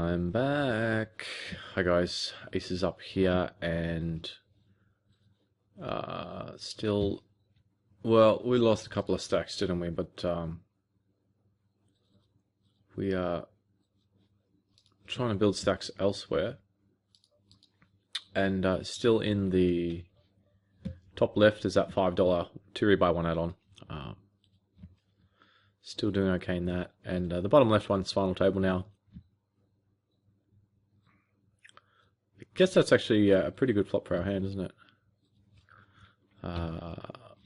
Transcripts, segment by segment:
I'm back. Hi guys, Acesup here, and still, well, we lost a couple of stacks, didn't we? But we are trying to build stacks elsewhere, and still in the top left is that $5 2 rebuy one add-on. Still doing okay in that, and the bottom left one's final table now. I guess that's actually a pretty good flop for our hand, isn't it?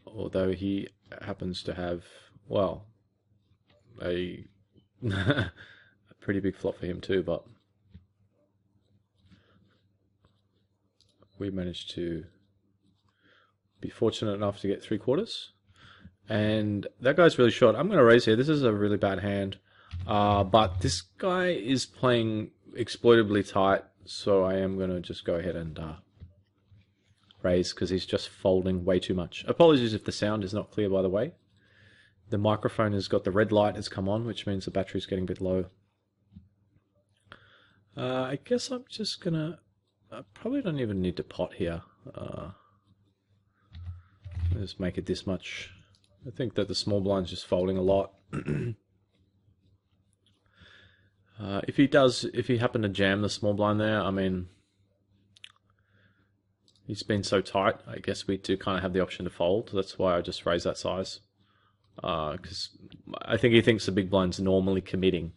Although he happens to have, well, a a pretty big flop for him too, but we managed to be fortunate enough to get 3/4. And that guy's really short. I'm going to raise here. This is a really bad hand. But this guy is playing exploitably tight, so I am going to just go ahead and raise because he's just folding way too much. Apologies if the sound is not clear, by the way. The microphone has got the red light has come on, which means the battery's getting a bit low. I guess I'm just going to... I probably don't even need to pot here. Just make it this much. I think that the small blind's just folding a lot. If he happened to jam the small blind there, I mean, he's been so tight, I guess we do kind of have the option to fold. That's why I just raise that size. Because I think he thinks the big blind's normally committing,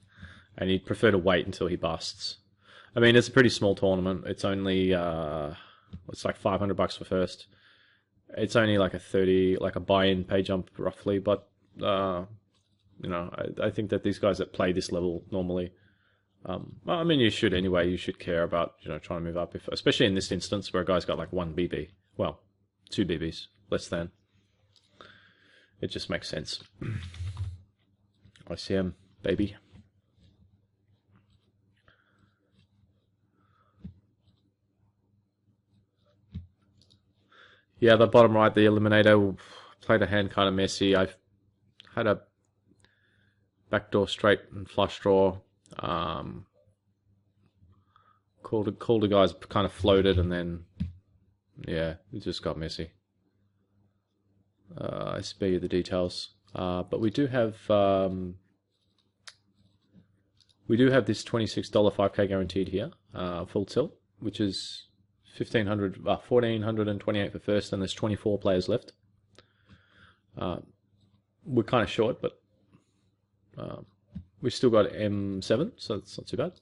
and he'd prefer to wait until he busts. I mean, it's a pretty small tournament. It's only, it's like $500 for first. It's only like a buy-in pay jump roughly, but you know, I think that these guys that play this level normally, well, I mean, you should anyway. You should care about, you know, trying to move up, especially in this instance where a guy's got like 1 BB, well, 2 BBs less than. It just makes sense. ICM, baby. Yeah, the bottom right, the Eliminator, played a hand kind of messy. I've had a backdoor straight and flush draw. Called a guy's kind of floated, and then, yeah, it just got messy. I spare you the details. But we do have this $26 5K guaranteed here, full tilt, which is 1428 for first, and there's 24 players left. We're kind of short, but we've still got M7, so it's not too bad.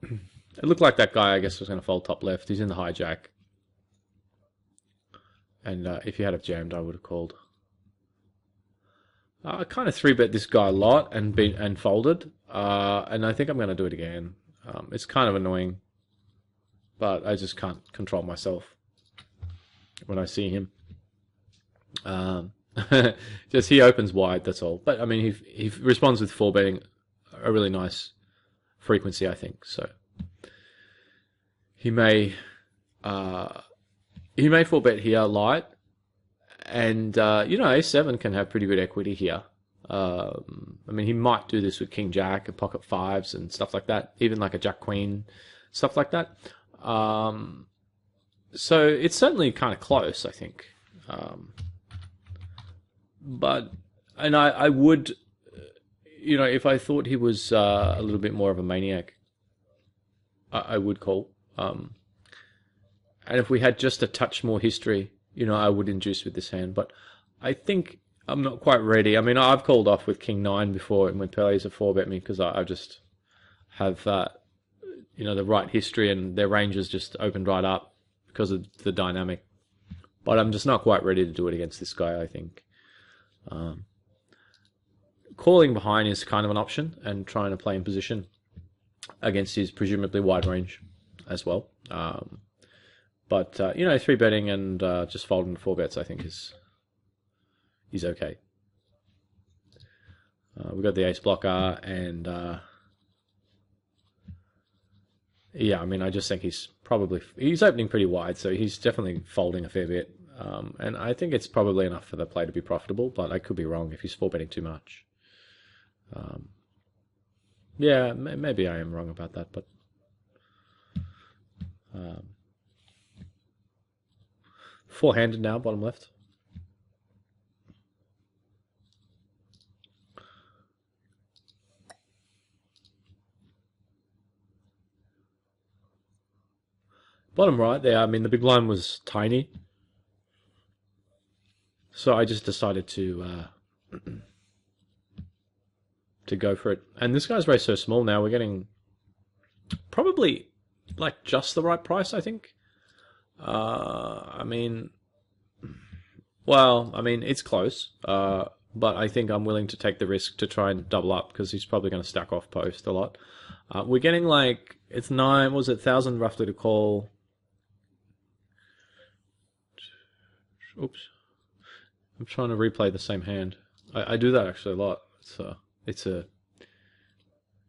It looked like that guy, I guess, was going to fold top left. He's in the hijack, and if he had have jammed, I would have called. I kind of 3-bet this guy a lot and folded, and I think I'm going to do it again. It's kind of annoying, but I just can't control myself when I see him. Just he opens wide, that's all. But I mean, he responds with 4-betting a really nice frequency, I think. So he may 4-bet here light, and you know, A7 can have pretty good equity here. I mean, he might do this with King Jack and pocket fives and stuff like that, even like a Jack Queen, stuff like that. So it's certainly kind of close, I think. But, and I would, you know, if I thought he was a little bit more of a maniac, I would call. And if we had just a touch more history, you know, I would induce with this hand. But I think I'm not quite ready. I mean, I've called off with King 9 before when Pele's a 4-bet me, because I just have, you know, the right history, and their ranges just opened right up because of the dynamic. But I'm just not quite ready to do it against this guy, I think. Calling behind is kind of an option, and trying to play in position against his presumably wide range as well. But you know, 3-betting and just folding 4-bets, I think is okay. We've got the ace blocker, and yeah, I mean, I just think he's opening pretty wide, so he's definitely folding a fair bit. And I think it's probably enough for the play to be profitable, but I could be wrong if he's 4-betting too much. Yeah, maybe I am wrong about that, but um, four-handed now, bottom left. Bottom right there, I mean, the big blind was tiny, so I just decided to go for it. And this guy's raised so small now, we're getting probably like just the right price, I think. I mean, well, I mean, it's close, but I think I'm willing to take the risk to try and double up because he's probably going to stack off post a lot. We're getting like, it's nine, what was it, 1,000 roughly to call. Oops. I'm trying to replay the same hand. I do that actually a lot. It's a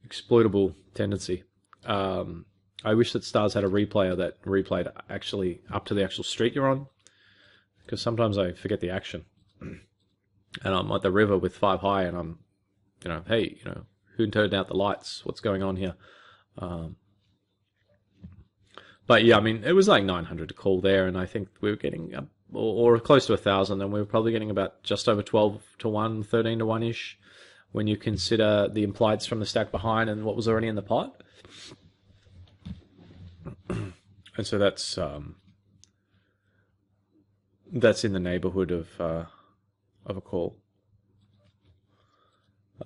exploitable tendency. I wish that Stars had a replayer that replayed actually up to the actual street you're on, because sometimes I forget the action, and I'm at the river with 5 high, and I'm, hey, who turned out the lights? What's going on here? But yeah, I mean, it was like 900 to call there, and I think we were getting up, or close to 1,000, and we were probably getting about just over 12 to 1, 13 to 1 ish, when you consider the implieds from the stack behind and what was already in the pot. And so that's in the neighborhood of a call.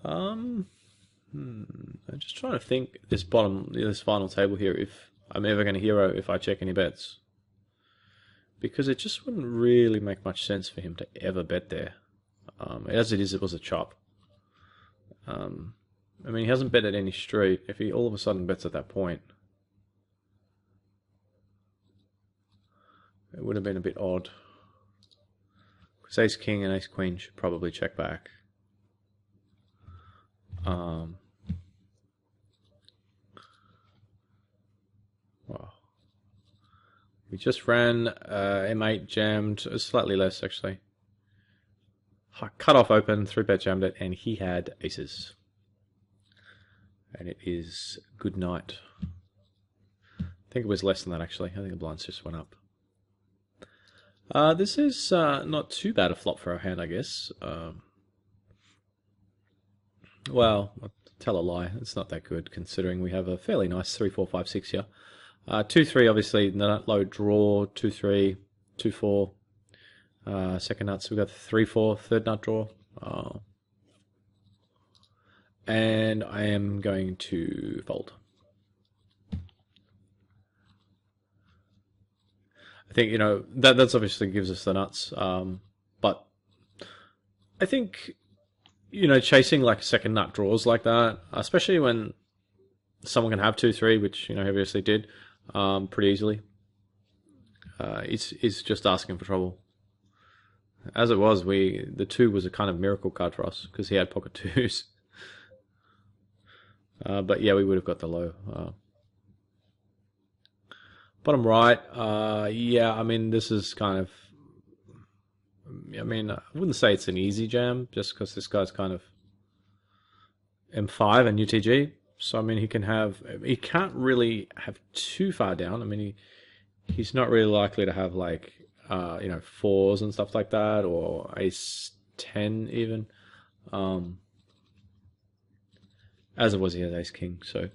I'm just trying to think this final table here, if I'm ever going to hero if I check any bets, because it just wouldn't really make much sense for him to ever bet there. As it is, it was a chop. I mean, he hasn't bet at any street. If he all of a sudden bets at that point, it would have been a bit odd. Because Ace King and Ace Queen should probably check back. Wow. We just ran M8 jammed, slightly less actually. Cut off open, 3-bet jammed it, and he had aces. And it is good night. I think it was less than that actually. I think the blinds just went up. This is not too bad a flop for our hand, I guess. Well, I'll tell a lie. It's not that good, considering we have a fairly nice 3, 4, 5, 6 here. 2, 3, obviously, nut low draw. 2, 3, 2, 4. Second nuts, we've got 3, 4, third nut draw. And I am going to fold. I think, that's obviously gives us the nuts. But I think, chasing like second nut draws like that, especially when someone can have 2, 3, which, he obviously did, pretty easily, is just asking for trouble. As it was, the 2 was a kind of miracle card for us because he had pocket 2s. But yeah, we would have got the low. Bottom right, yeah, I mean, this is kind of, I wouldn't say it's an easy jam, just because this guy's kind of M5 and UTG. So, I mean, he can't really have too far down. I mean, he's not really likely to have, like, 4s and stuff like that, or ace 10 even. As it was, he has ace king, so.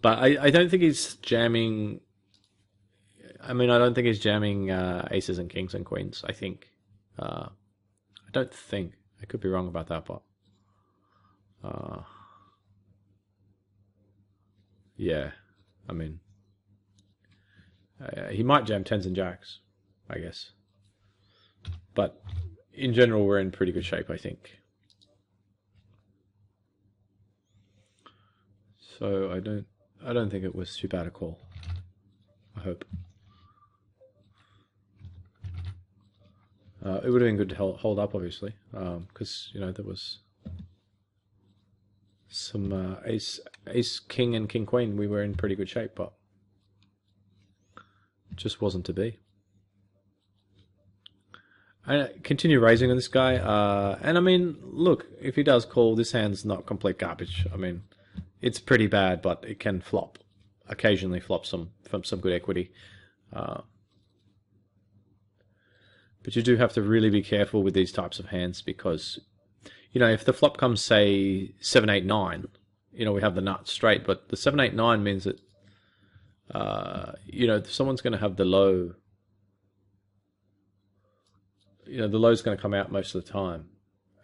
But I don't think he's jamming. I don't think he's jamming aces and kings and queens, I think. I don't think. I could be wrong about that, but. Yeah, I mean. He might jam 10s and jacks, I guess. But in general, we're in pretty good shape, I think. So I don't think it was too bad a call. I hope. It would have been good to hold up, obviously, because there was some ace, king, and king, queen. We were in pretty good shape, but it just wasn't to be. I continue raising on this guy, and I mean, look, if he does call, this hand's not complete garbage. I mean, it's pretty bad, but it can flop. Occasionally flop from some good equity. But you do have to really be careful with these types of hands because, if the flop comes, say, 7-8-9, we have the nut straight, but the 7-8-9 means that, someone's going to have the low. The low's going to come out most of the time.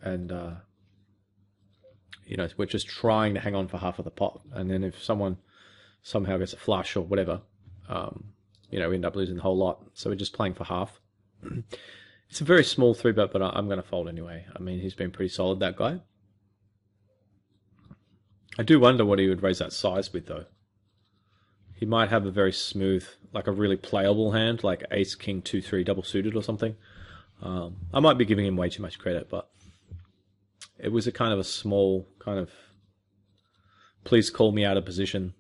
And, we're just trying to hang on for half of the pot. And then if someone somehow gets a flush or whatever, we end up losing the whole lot. So we're just playing for half. It's a very small 3-bet, but I'm going to fold anyway. I mean, he's been pretty solid, that guy. I do wonder what he would raise that size with, though. He might have a very smooth, like a really playable hand, like ace, king, 2-3 double suited or something. I might be giving him way too much credit, but it was a kind of a small, kind of, please call me out of position,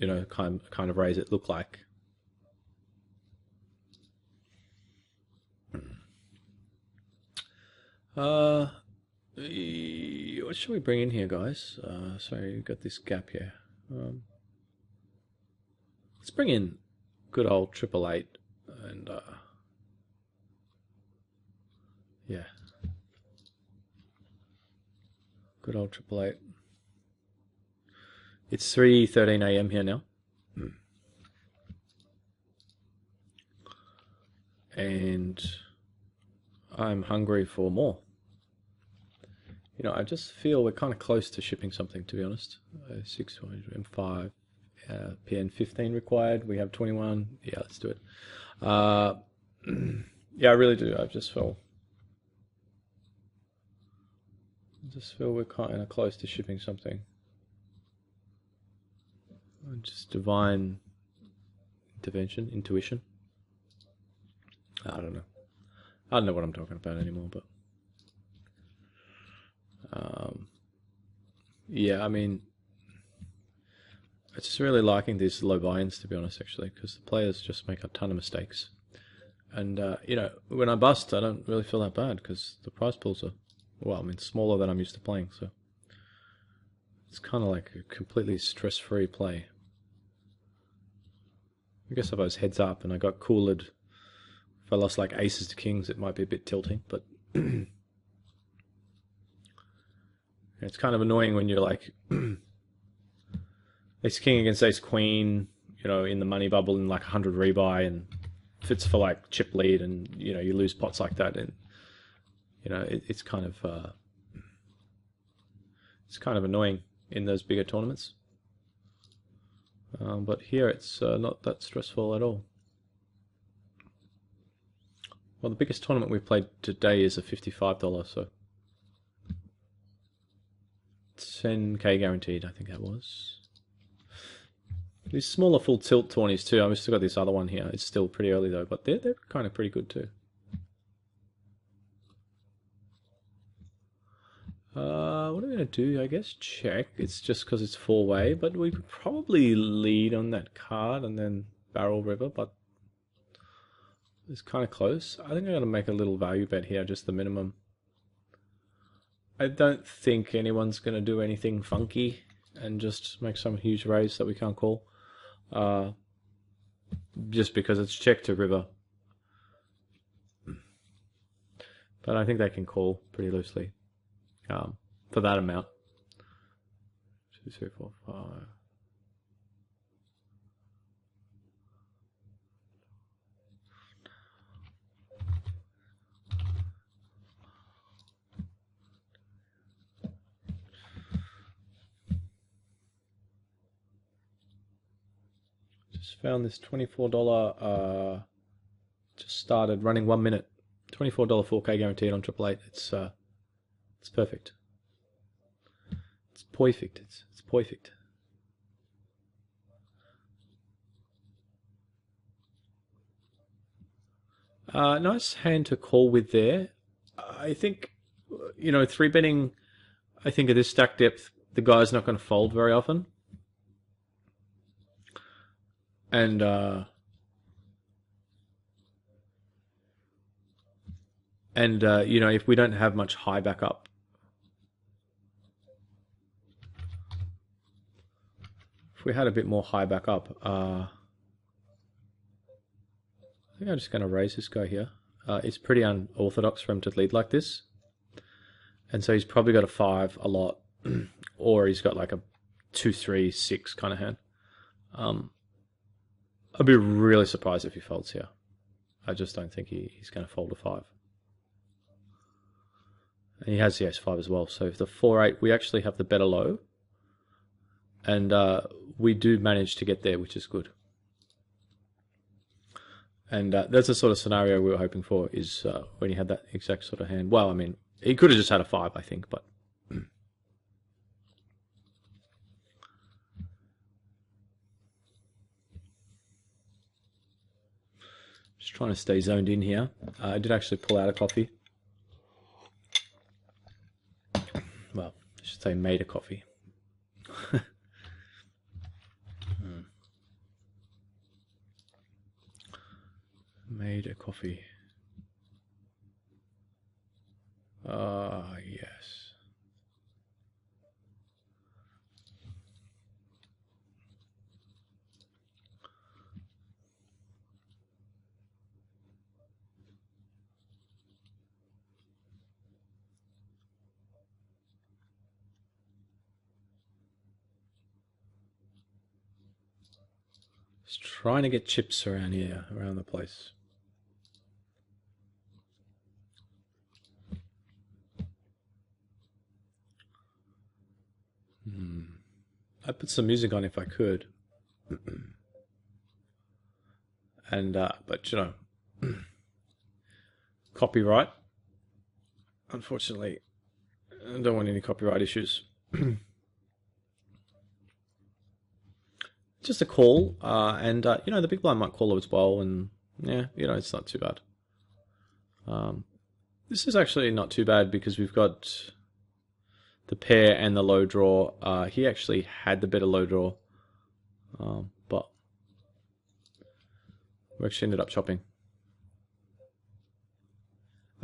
kind of raise it looked like. What should we bring in here, guys? Sorry, got this gap here. Let's bring in good old 888 and yeah, good old 888. It's 3:13 a.m. here now, and I'm hungry for more. I just feel we're kind of close to shipping something, to be honest. 605 PN 15 required. We have 21. Yeah, let's do it. Yeah, I really do. I just feel we're kind of close to shipping something. Just divine intervention, intuition. I don't know. I don't know what I'm talking about anymore, but yeah, I mean, I'm just really liking these low buy-ins, to be honest, actually, because the players just make a ton of mistakes. And, when I bust, I don't really feel that bad, because the prize pools are, well, I mean, smaller than I'm used to playing, so it's kind of like a completely stress-free play. I guess if I was heads up and I got coolered, if I lost like aces to kings, it might be a bit tilting, but it's kind of annoying when you're like ace king against ace queen, in the money bubble in like 100 rebuy, and if it's for like chip lead and you lose pots like that, and it's kind of annoying in those bigger tournaments. But here it's not that stressful at all. Well, the biggest tournament we've played today is a $55, so 10k guaranteed, I think that was. These smaller full tilt tourneys too. I've still got this other one here. It's still pretty early though, but they're kind of pretty good too. What are we going to do? I guess check. It's just because it's four-way, but we could probably lead on that card and then barrel river, but it's kind of close. I think I'm going to make a little value bet here, just the minimum. I don't think anyone's going to do anything funky and just make some huge raise that we can't call. Just because it's check to river. But I think they can call pretty loosely. For that amount. 2, 3, 4, 5. Just found this $24. Just started running 1 minute. $24 4K guaranteed on 888. It's perfect. It's perfect. It's perfect. Nice hand to call with there. I think, 3-betting, I think at this stack depth, the guy's not going to fold very often. And, if we don't have much high backup, if we had a bit more high back up, I think I'm just going to raise this guy here. It's pretty unorthodox for him to lead like this. And so he's probably got a 5 a lot, or he's got like a 2, 3, 6 kind of hand. I'd be really surprised if he folds here. I just don't think he's going to fold a 5. And he has the ace-5 as well. So if the 4-8, we actually have the better low. And we do manage to get there, which is good. And that's the sort of scenario we were hoping for, is when he had that exact sort of hand. Well, I mean, he could have just had a 5, I think, but... Just trying to stay zoned in here. I did actually pull out a coffee. Well, I should say made a coffee. Made a coffee. Ah, yes. Just trying to get chips around here, around the place. I'd put some music on if I could. And, but you know, copyright. Unfortunately, I don't want any copyright issues. Just a call, and you know, the big blind might call as well, and yeah, you know, it's not too bad. This is actually not too bad because we've got the pair and the low draw. He actually had the better low draw, but we actually ended up chopping.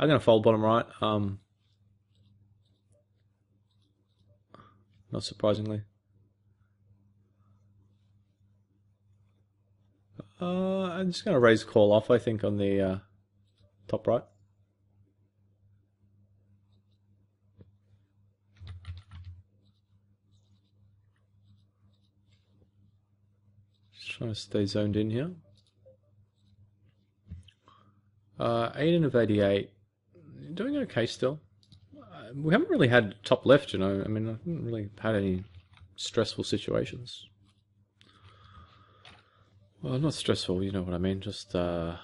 I'm going to fold bottom right, not surprisingly. I'm just going to raise call off, I think, on the top right. Just trying to stay zoned in here. 8 and of 88. Doing okay still. We haven't really had top left, you know. I mean, I haven't really had any stressful situations. Well, not stressful, you know what I mean. Just, you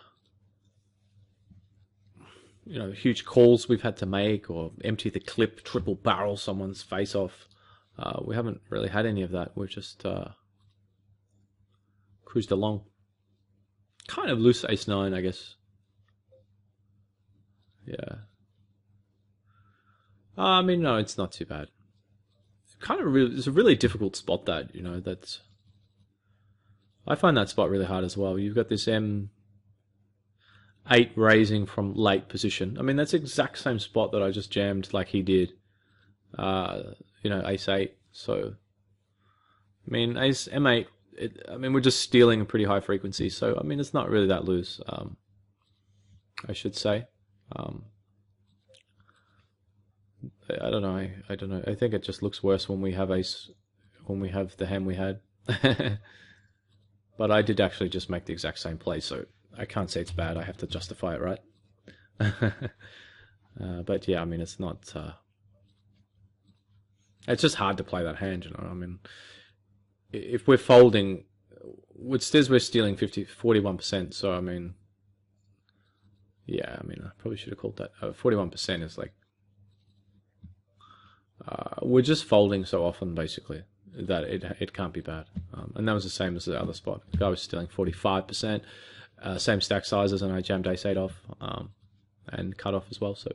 know, huge calls we've had to make, or empty the clip, triple barrel someone's face off. We haven't really had any of that. We've just cruised along. Kind of loose ace-9, I guess. Yeah. I mean, no, it's not too bad. Kind of really, it's a really difficult spot, that, you know, that's... I find that spot really hard as well. You've got this M8 raising from late position. I mean, that's the exact same spot that I just jammed like he did. You know, ace-8. So, I mean, ace M8, I mean, we're just stealing a pretty high frequency. So, I mean, it's not really that loose, I should say. I don't know. I don't know. I think it just looks worse when we have the hand we had. But I did actually just make the exact same play, so I can't say it's bad. I have to justify it, right? But yeah, I mean, it's not... it's just hard to play that hand, you know? I mean, if we're folding... With Stiz, we're stealing 41%, so I mean... Yeah, I mean, I probably should have called that. 41% is like... we're just folding so often, basically, that it can't be bad. And that was the same as the other spot. The guy was stealing 45%, same stack sizes, and I jammed ace-8 off, and cut off as well. So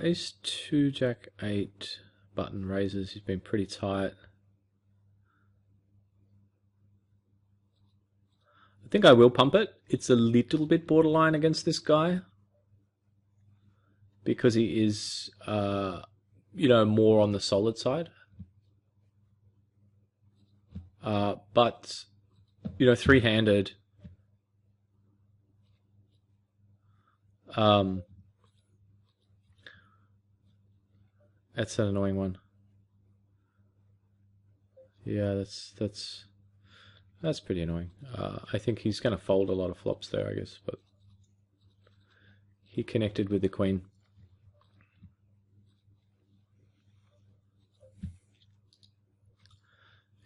ace-2, jack-8, button raises. He's been pretty tight. I think I will pump it. It's a little bit borderline against this guy because he is, more on the solid side. But, three-handed. That's an annoying one. Yeah, that's pretty annoying. I think he's going to fold a lot of flops there, I guess, but he connected with the queen.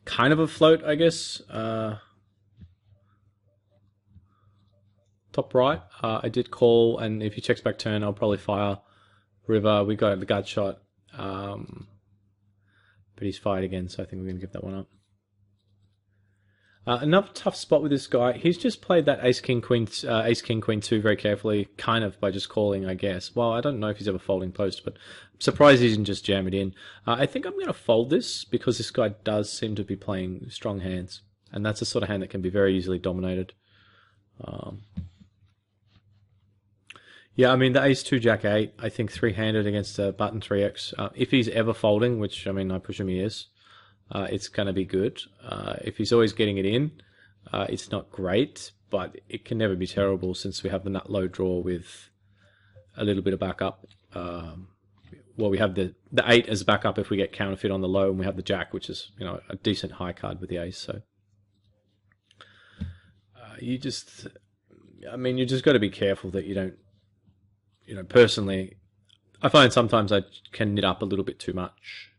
Kind of a float, I guess. Top right. I did call, and if he checks back turn, I'll probably fire river. We got the gut shot. But he's fired again, so I think we're going to give that one up. Another tough spot with this guy, he's just played that ace king queen 2 very carefully, kind of by just calling, I guess. Well, I don't know if he's ever folding post, but I'm surprised he didn't just jam it in. I think I'm going to fold this because this guy does seem to be playing strong hands, and that's a sort of hand that can be very easily dominated. Yeah, I mean, the ace-2, jack-8, I think three-handed against a button 3x. If he's ever folding, which, I mean, I presume he is, it's going to be good. If he's always getting it in, it's not great, but it can never be terrible since we have the nut low draw with a little bit of backup. Well, we have the 8 as backup if we get counterfeit on the low, and we have the jack, which is, a decent high card with the ace. So you just got to be careful that you don't, personally, I find sometimes I can knit up a little bit too much.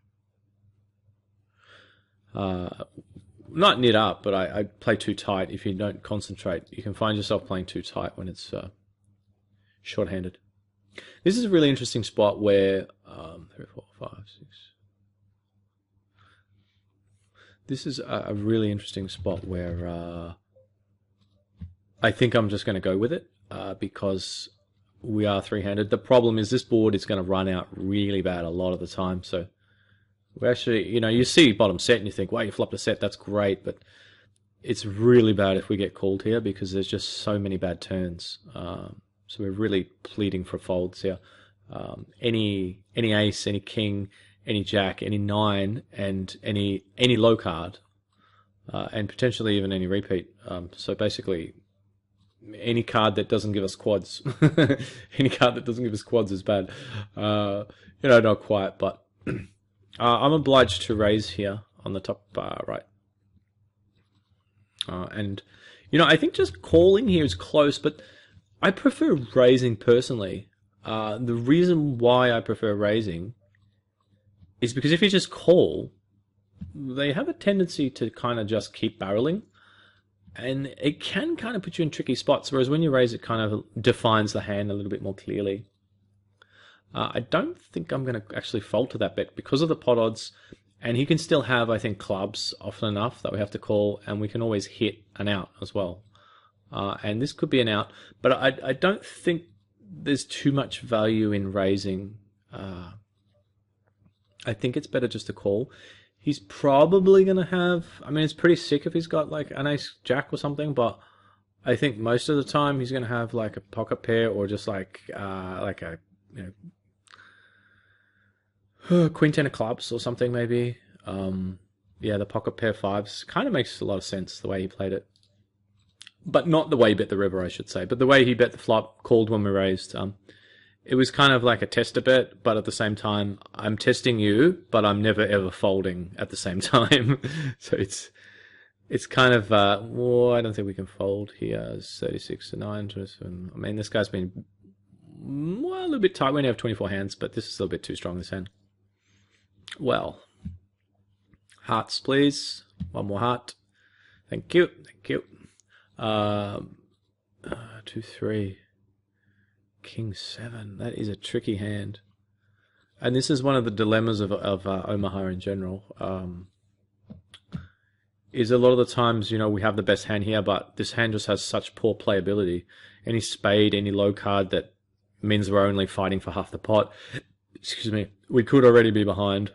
Not knit up, but I play too tight. If you don't concentrate, you can find yourself playing too tight when it's short-handed. This is a really interesting spot where 3, 4, 5, 6. This is a really interesting spot where I think I'm just going to go with it because we are three-handed. The problem is this board is going to run out really bad a lot of the time. So we actually, you see bottom set and you think, wow, you flopped a set, that's great. But it's really bad if we get called here because there's just so many bad turns. So we're really pleading for folds here. Any ace, any king, any jack, any 9, and any low card, and potentially even any repeat. So basically, any card that doesn't give us quads, any card that doesn't give us quads is bad. Not quite, but I'm obliged to raise here on the top right. And I think just calling here is close, but I prefer raising personally. The reason why I prefer raising is because if you just call, they have a tendency to kind of just keep barreling. And it can kind of put you in tricky spots, whereas when you raise, it kind of defines the hand a little bit more clearly. I don't think I'm going to actually fold to that bet because of the pot odds, and he can still have, I think, clubs often enough that we have to call, and we can always hit an out as well. And this could be an out, but I don't think there's too much value in raising. I think it's better just to call. He's probably going to have, it's pretty sick if he's got like an ace jack or something, but I think most of the time he's going to have like a pocket pair or just like a, queen 10 of clubs or something maybe. The pocket pair 5s kind of makes a lot of sense the way he played it. But not the way he bet the river, I should say, but the way he bet the flop, called when we raised. It was kind of like a tester bet, but at the same time, I'm testing you, but I'm never ever folding at the same time. So it's kind of, I don't think we can fold here. It's 36 to 9. 27. This guy's been, a little bit tight. We only have 24 hands, but this is a little bit too strong, this hand. Well, hearts, please. One more heart. Thank you. 2, 3. King 7. That is a tricky hand, and this is one of the dilemmas of Omaha in general. Is a lot of the times we have the best hand here, but this hand just has such poor playability. Any spade, any low card that means we're only fighting for half the pot. Excuse me. We could already be behind,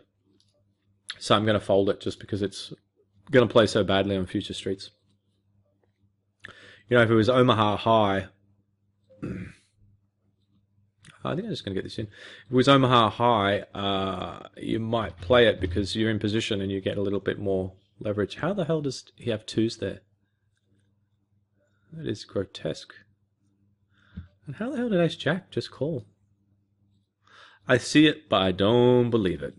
so I'm going to fold it just because it's going to play so badly on future streets. You know, if it was Omaha High, I think I'm just going to get this in. If it was Omaha High, you might play it because you're in position and you get a little bit more leverage. How the hell does he have twos there? That is grotesque. And how the hell did Ace Jack just call? I see it, but I don't believe it.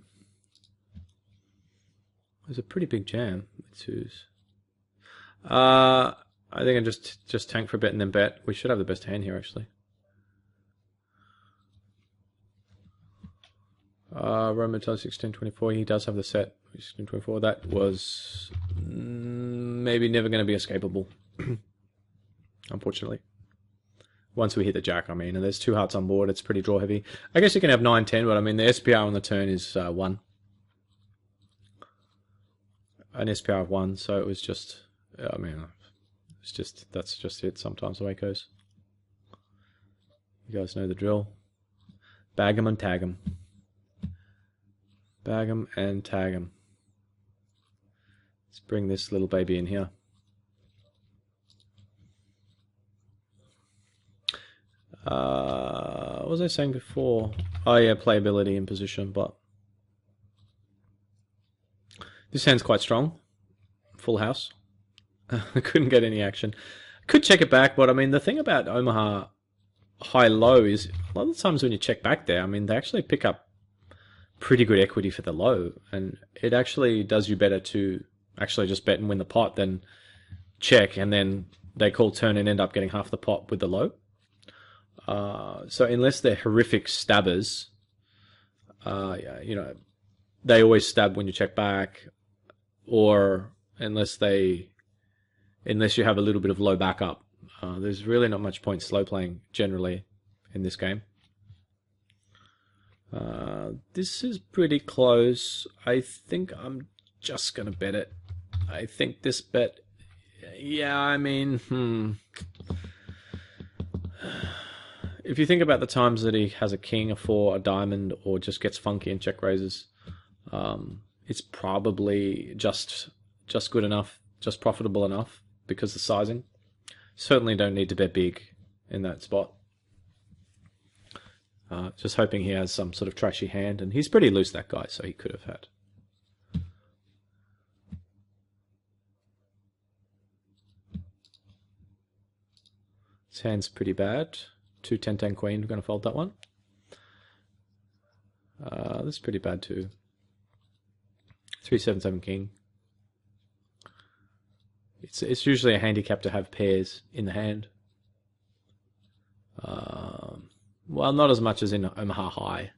There's a pretty big jam with twos. I think I just tank for a bit and then bet. We should have the best hand here, actually. Roman 1624. He does have the set 1624. That was maybe never going to be escapable, unfortunately. Once we hit the jack, I mean, and there's 2 hearts on board, it's pretty draw heavy. I guess you can have 9-10, but I mean the SPR on the turn is 1. An SPR of 1, so it was just, I mean, it's just, that's just it. Sometimes the way it goes. You guys know the drill. Bag 'em and tag 'em. Bag 'em and tag 'em. Let's bring this little baby in here. What was I saying before? Oh yeah, playability in position, but this hand's quite strong. Full house. I couldn't get any action. Could check it back, but I mean the thing about Omaha high-low is a lot of the times when you check back there, I mean they actually pick up pretty good equity for the low, and it actually does you better to actually just bet and win the pot than check and then they call turn and end up getting half the pot with the low. So unless they're horrific stabbers, you know, they always stab when you check back, or unless you have a little bit of low backup, there's really not much point slow playing generally in this game. This is pretty close. I think I'm just gonna bet it. I think this bet, yeah, I mean, if you think about the times that he has a king, a 4, a diamond, or just gets funky and check raises, it's probably just good enough, just profitable enough because the sizing. Certainly don't need to bet big in that spot. Just hoping he has some sort of trashy hand, and he's pretty loose, that guy, so he could have had. His hand's pretty bad. 2 10-10 queen, we're going to fold that one. This is pretty bad too. 3 7-7 king. It's usually a handicap to have pairs in the hand. Well, not as much as in Omaha High.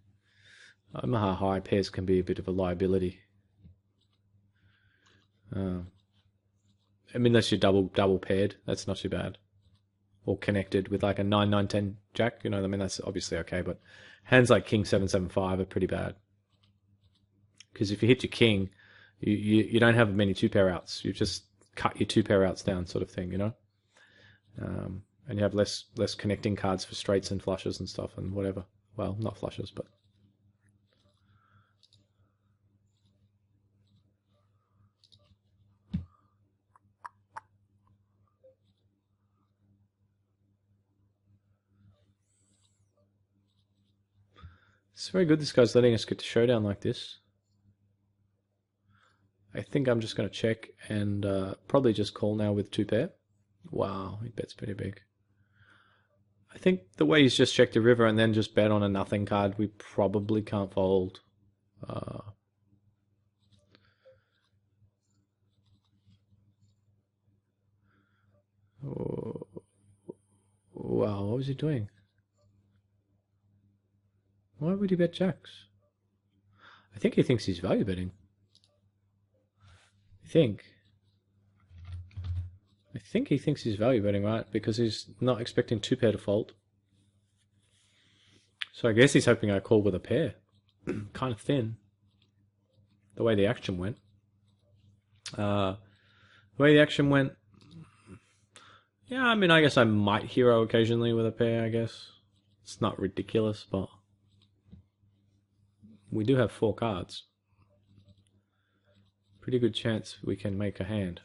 Omaha High pairs can be a bit of a liability. I mean, unless you're double paired, that's not too bad. Or connected with like a 9-9-10 jack, you know, I mean, that's obviously okay, but hands like king 7-7-5 are pretty bad. Because if you hit your king, you don't have many 2-pair outs. You just cut your 2-pair outs down, sort of thing, you know? And you have less connecting cards for straights and flushes and stuff and whatever. Well, not flushes, but... It's very good this guy's letting us get to showdown like this. I think I'm just going to check and probably just call now with 2-pair. Wow, he bets pretty big. I think the way he's just checked the river and then just bet on a nothing card, we probably can't fold. Oh, wow, what was he doing? Why would he bet jacks? I think he thinks he's value betting. I think he thinks he's value betting, right? Because he's not expecting 2-pair to fold. So I guess he's hoping I call with a pair. Kind of thin. The way the action went. Yeah, I mean, I guess I might hero occasionally with a pair, I guess. It's not ridiculous, but... we do have 4 cards. Pretty good chance we can make a hand.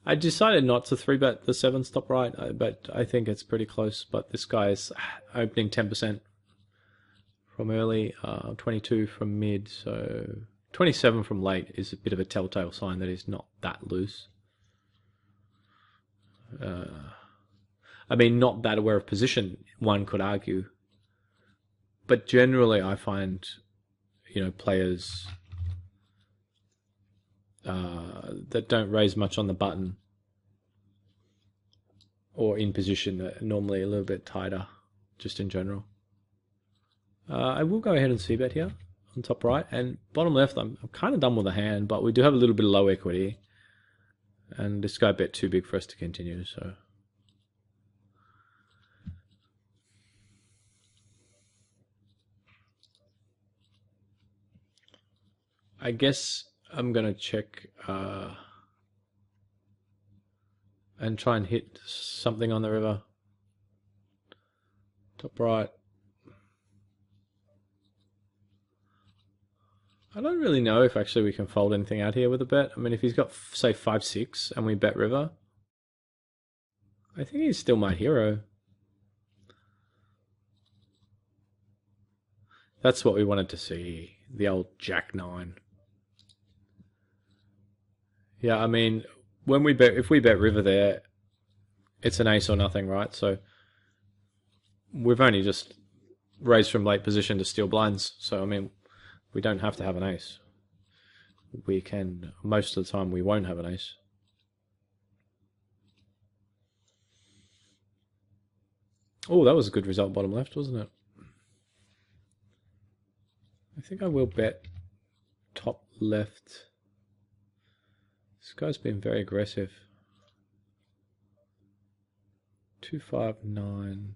I decided not to 3-bet the 7s top right, but I think it's pretty close. But this guy's opening 10% from early, 22 from mid, so 27 from late is a bit of a telltale sign that he's not that loose. I mean, not that aware of position, one could argue. But generally, I find, players that don't raise much on the button or in position are normally a little bit tighter, just in general. I will go ahead and c-bet here on top right. And bottom left, I'm kind of done with the hand, but we do have a little bit of low equity. And this guy bet too big for us to continue, so... I guess I'm going to check and try and hit something on the river. Top right. I don't really know if actually we can fold anything out here with a bet. I mean, if he's got, say, 5-6 and we bet river, I think he's still my hero. That's what we wanted to see. The old Jack-9. Yeah, I mean, if we bet river there, it's an ace or nothing, right? So we've only just raised from late position to steal blinds. So, I mean, we don't have to have an ace. We can, most of the time, we won't have an ace. Oh, that was a good result bottom left, wasn't it? I think I will bet top left. This guy's been very aggressive. 2-5-9.